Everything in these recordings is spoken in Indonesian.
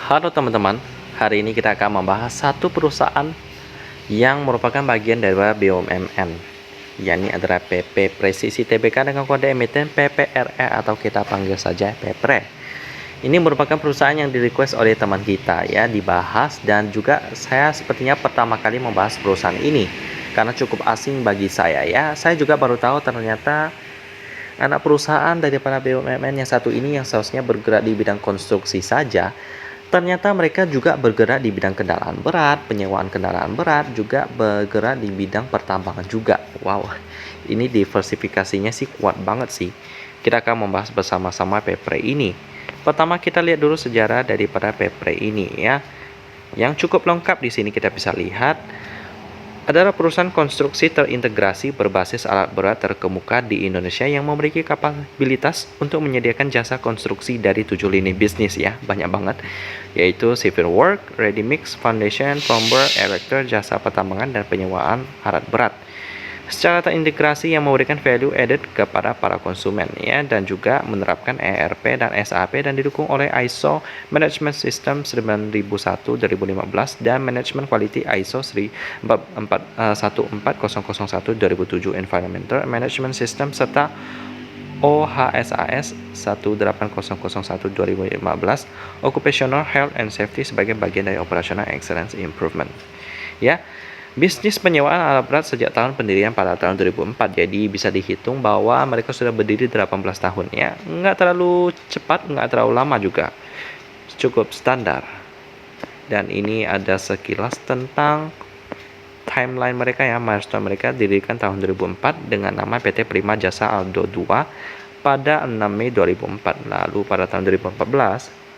Halo teman-teman, hari ini kita akan membahas satu perusahaan yang merupakan bagian dari BUMN, yakni adalah PP Presisi Tbk dengan kode emiten PPRE atau kita panggil saja PPRE. Ini merupakan perusahaan yang di-request oleh teman kita ya, dibahas, dan juga saya sepertinya pertama kali membahas perusahaan ini karena cukup asing bagi saya ya. Saya juga baru tahu ternyata anak perusahaan daripada BUMN yang satu ini yang seharusnya bergerak di bidang konstruksi saja, ternyata mereka juga bergerak di bidang kendaraan berat, penyewaan kendaraan berat, juga bergerak di bidang pertambangan juga. Wow, ini diversifikasinya sih kuat banget sih. Kita akan membahas bersama-sama PPRE ini. Pertama kita lihat dulu sejarah daripada PPRE ini ya. Yang cukup lengkap di sini kita bisa lihat adalah perusahaan konstruksi terintegrasi berbasis alat berat terkemuka di Indonesia yang memiliki kapabilitas untuk menyediakan jasa konstruksi dari 7 lini bisnis ya, banyak banget, yaitu civil work, ready mix, foundation, plumber, erector, jasa pertambangan, dan penyewaan alat berat. Secara terintegrasi yang memberikan value added kepada para konsumen ya, dan juga menerapkan ERP dan SAP dan didukung oleh ISO Management System 9001-2015 dan Management Quality ISO 14001-2007 Environmental Management System serta OHSAS 18001-2015 Occupational Health and Safety sebagai bagian dari Operational Excellence Improvement ya. Bisnis penyewaan alat berat sejak tahun pendirian pada tahun 2004, jadi bisa dihitung bahwa mereka sudah berdiri 18 tahun ya. Nggak terlalu cepat, nggak terlalu lama juga, cukup standar. Dan ini ada sekilas tentang timeline mereka ya, milestone mereka. Didirikan tahun 2004 dengan nama PT Prima Jasa Aldo II pada 6 Mei 2004. Lalu pada tahun 2014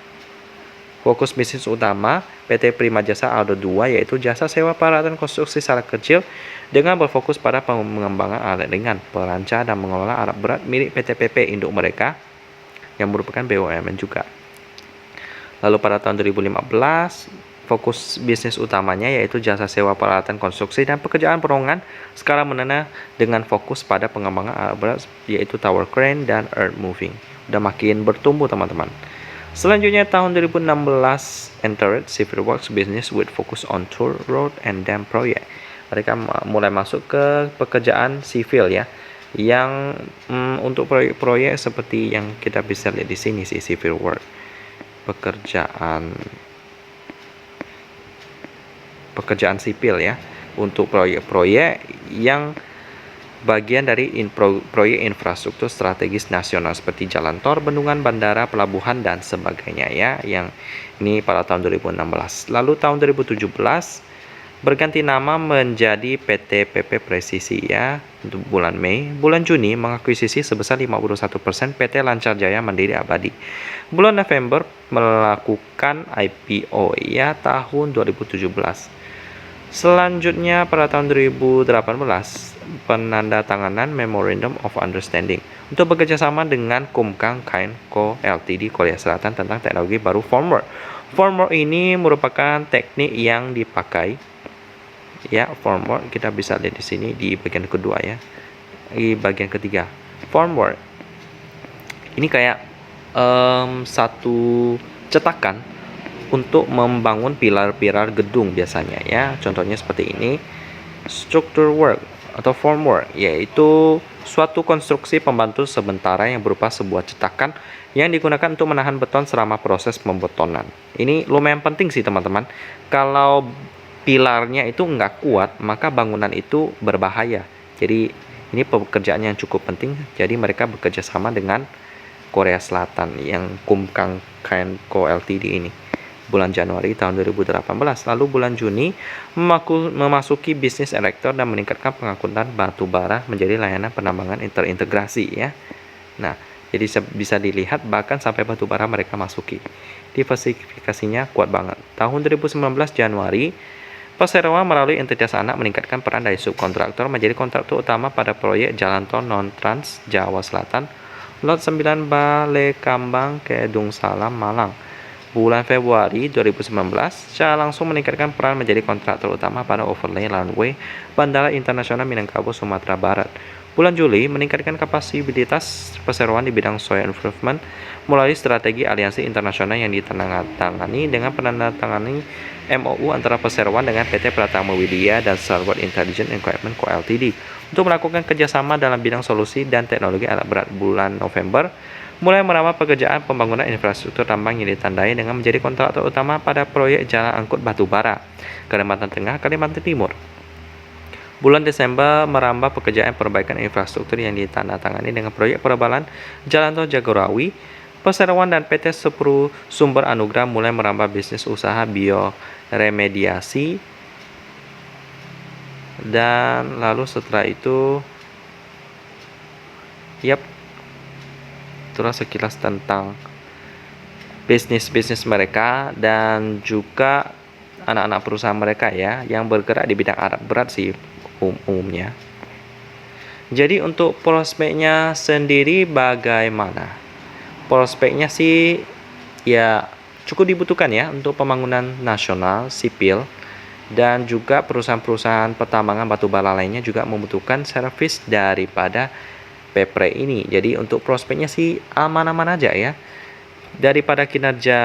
fokus bisnis utama PT Prima Jasa Aldo II yaitu jasa sewa peralatan konstruksi skala kecil dengan berfokus pada pengembangan alat ringan, perancang dan mengelola alat berat milik PT PP induk mereka yang merupakan BUMN juga. Lalu pada tahun 2015 fokus bisnis utamanya yaitu jasa sewa peralatan konstruksi dan pekerjaan perorangan skala menengah dengan fokus pada pengembangan alat berat yaitu tower crane dan earth moving. Udah makin bertumbuh teman-teman. Selanjutnya tahun 2016 entered civil works business with focus on toll road and dam project. Mereka mulai masuk ke pekerjaan sivil ya, yang untuk proyek-proyek seperti yang kita bisa lihat di sini sih, civil work, pekerjaan sipil ya, untuk proyek-proyek yang bagian dari proyek infrastruktur strategis nasional seperti jalan tol, bendungan, bandara, pelabuhan, dan sebagainya ya, yang ini pada tahun 2016. Lalu tahun 2017 berganti nama menjadi PT PP Presisi ya, untuk bulan Mei. Bulan Juni mengakuisisi sebesar 51% PT Lancar Jaya Mandiri Abadi. Bulan November melakukan IPO ya, tahun 2017. Selanjutnya pada tahun 2018 penandatanganan Memorandum of Understanding untuk bekerjasama dengan Kumkang Kain Co Ltd Korea Selatan tentang teknologi baru formwork. Formwork ini merupakan teknik yang dipakai ya, formwork kita bisa lihat di sini di bagian kedua ya, di bagian ketiga. Formwork ini kayak satu cetakan untuk membangun pilar-pilar gedung biasanya ya. Contohnya seperti ini. Structure work atau formwork yaitu suatu konstruksi pembantu sementara yang berupa sebuah cetakan yang digunakan untuk menahan beton selama proses pembetonan. Ini lumayan penting sih teman-teman. Kalau pilarnya itu nggak kuat, maka bangunan itu berbahaya. Jadi ini pekerjaan yang cukup penting. Jadi mereka bekerja sama dengan Korea Selatan yang Kumkang Kain Co Ltd ini. Bulan Januari tahun 2018. Lalu bulan Juni memasuki bisnis erector dan meningkatkan pengangkutan batu bara menjadi layanan penambangan terintegrasi ya. Nah, jadi bisa dilihat bahkan sampai batu bara mereka masuki. Diversifikasinya kuat banget. Tahun 2019 Januari, Perseroan melalui entitas anak meningkatkan peran dari subkontraktor menjadi kontraktor utama pada proyek Jalan Tol Non-Trans Jawa Selatan, Lot 9 Balekambang Kedung Salam Malang. Bulan Februari 2019, secara langsung meningkatkan peran menjadi kontraktor utama pada overlay runway Bandara Internasional Minangkabau, Sumatera Barat. Bulan Juli meningkatkan kapasitas perseroan di bidang soil improvement melalui strategi aliansi internasional yang ditandatangani dengan penandatangani MOU antara perseroan dengan PT Pratama Widya dan Starboard Intelligent Equipment Co Ltd untuk melakukan kerjasama dalam bidang solusi dan teknologi alat berat. Bulan November mulai merawat pekerjaan pembangunan infrastruktur tambang yang ditandai dengan menjadi kontraktor utama pada proyek jalan angkut batu bara Kalimantan Tengah, Kalimantan Timur. Bulan Desember merambah pekerjaan perbaikan infrastruktur yang ditandatangani dengan proyek perebalan Jalan Tol Jagorawi. Perseroan dan PT Sepru Sumber Anugrah mulai merambah bisnis usaha bioremediasi. Dan lalu setelah itu, itulah sekilas tentang bisnis mereka dan juga anak-anak perusahaan mereka ya, yang bergerak di bidang alat berat sih umumnya. Jadi untuk prospeknya sendiri bagaimana? Prospeknya sih ya cukup dibutuhkan ya untuk pembangunan nasional, sipil, dan juga perusahaan-perusahaan pertambangan batubara lainnya juga membutuhkan servis daripada PEPRE ini. Jadi untuk prospeknya sih aman-aman aja ya. Daripada kinerja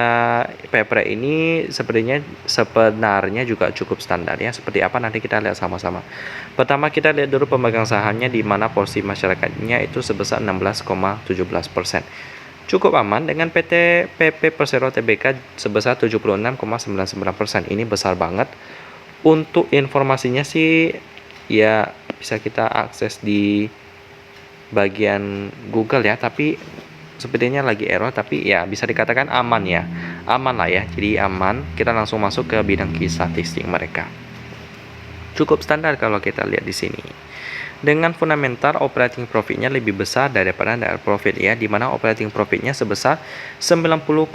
PEPRE ini sebenarnya juga cukup standar ya. Seperti apa nanti kita lihat sama-sama. Pertama kita lihat dulu pemegang sahamnya, di mana porsi masyarakatnya itu sebesar 16,17%. Cukup aman dengan PT PP Persero Tbk sebesar 76,99%. Ini besar banget. Untuk informasinya sih ya bisa kita akses di bagian Google ya, tapi sepertinya lagi error, tapi ya bisa dikatakan aman ya, aman lah ya. Jadi aman. Kita langsung masuk ke bidang key statistik mereka. Cukup standar kalau kita lihat di sini. Dengan fundamental operating profitnya lebih besar daripada net profit ya, di mana operating profitnya sebesar 90,09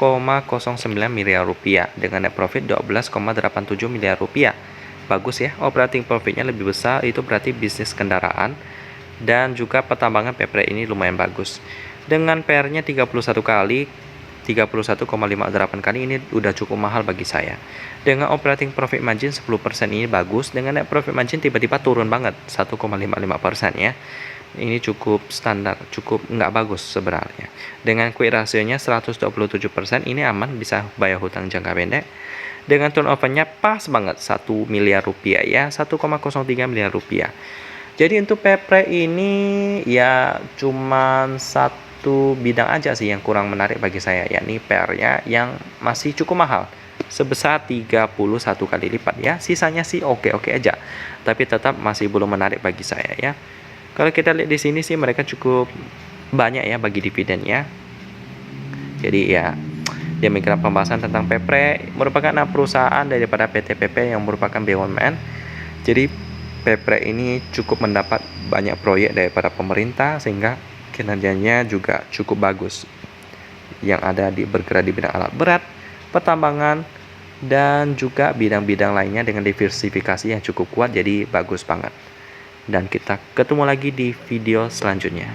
miliar rupiah dengan net profit 12,87 miliar rupiah. Bagus ya, operating profitnya lebih besar, itu berarti bisnis kendaraan dan juga pertambangan PEPRE ini lumayan bagus. Dengan PR-nya 31 kali, 31,58 kali, ini udah cukup mahal bagi saya. Dengan operating profit margin 10% ini bagus, dengan net profit margin tiba-tiba turun banget 1,55% ya. Ini cukup standar, cukup nggak bagus sebenarnya. Dengan quick ratio-nya 127%, ini aman, bisa bayar hutang jangka pendek. Dengan turnover-nya pas banget 1 miliar rupiah ya, 1,03 miliar rupiah. Jadi untuk PEPRE ini ya cuman satu bidang aja sih yang kurang menarik bagi saya, yakni PR-nya yang masih cukup mahal sebesar 31 kali lipat ya. Sisanya sih oke-oke aja, tapi tetap masih belum menarik bagi saya ya. Kalau kita lihat di sini sih mereka cukup banyak ya bagi dividennya. Jadi ya demikian pembahasan tentang PEPRE, merupakan anak perusahaan daripada PT PP yang merupakan BUMN. Jadi PEPRE ini cukup mendapat banyak proyek daripada pemerintah sehingga kinerjanya juga cukup bagus. Yang ada bergerak di bidang alat berat, pertambangan, dan juga bidang-bidang lainnya dengan diversifikasi yang cukup kuat, jadi bagus banget. Dan kita ketemu lagi di video selanjutnya.